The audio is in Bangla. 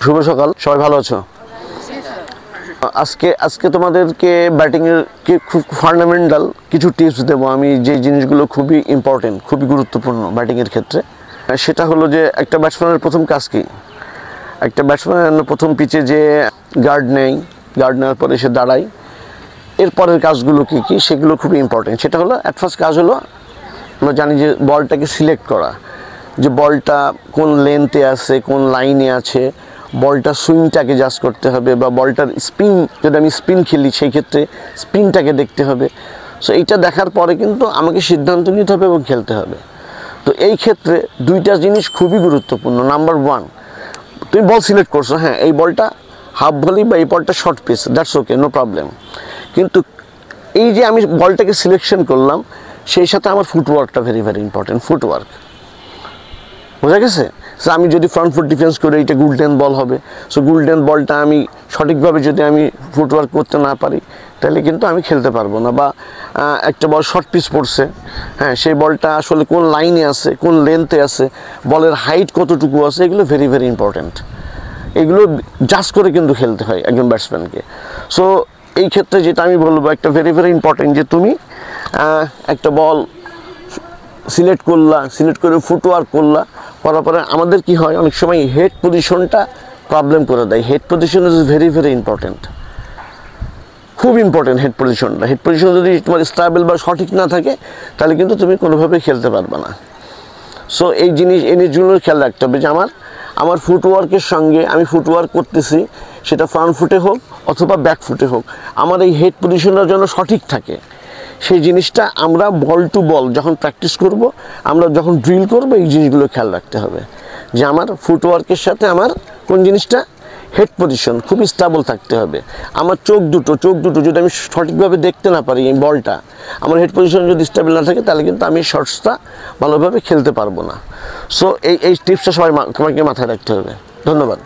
শুভ সকাল, সবাই ভালো আছো? আজকে তোমাদেরকে ব্যাটিংয়ের খুব ফান্ডামেন্টাল কিছু টিপস দেবো আমি, যে জিনিসগুলো খুবই ইম্পর্টেন্ট, খুবই গুরুত্বপূর্ণ ব্যাটিংয়ের ক্ষেত্রে। সেটা হলো যে একটা ব্যাটসম্যানের প্রথম কাজ কি, একটা ব্যাটসম্যান প্রথম পিচে যে গার্ড নেয়, গার্ড নেওয়ার পরে সে দাঁড়ায়, এরপরের কাজগুলো কী কী সেগুলো খুবই ইম্পর্টেন্ট। সেটা হলো অ্যাট ফার্স্ট কাজ হলো আমরা জানি যে বলটাকে সিলেক্ট করা, যে বলটা কোন লেন্থে আছে, কোন লাইনে আছে, বলটা সুইংটাকে জাজ করতে হবে, বা বলটার স্পিন, যদি আমি স্পিন খেলি সেই ক্ষেত্রে স্পিনটাকে দেখতে হবে। সো এইটা দেখার পরে কিন্তু আমাকে সিদ্ধান্ত নিতে হবে এবং খেলতে হবে। তো এই ক্ষেত্রে দুইটা জিনিস খুবই গুরুত্বপূর্ণ। নাম্বার ওয়ান, তুমি বল সিলেক্ট করছো, হ্যাঁ এই বলটা হাফ ভলি বা এই বলটা short pitch, that's okay, no problem. কিন্তু এই যে আমি বলটাকে সিলেকশন করলাম, সেই সাথে আমার ফুটওয়ার্কটা ভেরি ভেরি ইম্পর্টেন্ট। ফুটওয়ার্ক বোঝা গেছে? সো আমি যদি ফ্রন্ট ফুট ডিফেন্স করি, এটা গোল্ডেন বল হবে। সো গোল্ডেন বলটা আমি সঠিকভাবে যদি আমি ফুটওয়ার্ক করতে না পারি, তাহলে কিন্তু আমি খেলতে পারবো না। বা একটা বল শর্ট পিচ পড়ছে, হ্যাঁ সেই বলটা আসলে কোন লাইনে আছে, কোন লেন্থে আছে, বলের হাইট কতটুকু আছে, এগুলো ভেরি ভেরি ইম্পর্টেন্ট। এগুলো জাজ করে কিন্তু খেলতে হয় একজন ব্যাটসম্যানকে। সো এই ক্ষেত্রে যেটা আমি বলবো, একটা ভেরি ভেরি ইম্পর্টেন্ট, যে তুমি একটা বল সিলেক্ট করলা, সিলেক্ট করে ফুটওয়ার্ক করলা, করার পরে আমাদের কি হয়, অনেক সময় হেড পজিশনটা প্রবলেম করে দেয়। Head position is very very important, খুব ইম্পর্টেন্ট হেড পজিশনটা। হেড পজিশন যদি তোমার স্টেবল বা সঠিক না থাকে, তাহলে কিন্তু তুমি কোনোভাবে খেলতে পারবে না। সো এই জিনিসগুলো খেয়াল রাখতে হবে যে আমার ফুটওয়ার্কের সঙ্গে, আমি ফুটওয়ার্ক করতেছি সেটা ফ্রন্ট ফুটে হোক অথবা ব্যাক ফুটে হোক, আমার এই হেড পজিশনটার জন্য সঠিক থাকে। সেই জিনিসটা আমরা বল টু বল যখন প্র্যাকটিস করব, আমরা যখন ড্রিল করব, এই জিনিসগুলো খেয়াল রাখতে হবে যে আমার ফুটওয়ার্কের সাথে আমার কোন জিনিসটা, হেড পজিশন খুবই স্টেবল থাকতে হবে। আমার চোখ দুটো যদি আমি সঠিকভাবে দেখতে না পারি, এই বলটা আমার হেড পজিশন যদি স্টেবল না থাকে, তাহলে কিন্তু আমি শর্টসটা ভালোভাবে খেলতে পারবো না। সো এই টিপসটা সবাইকে মাথায় রাখতে হবে। ধন্যবাদ।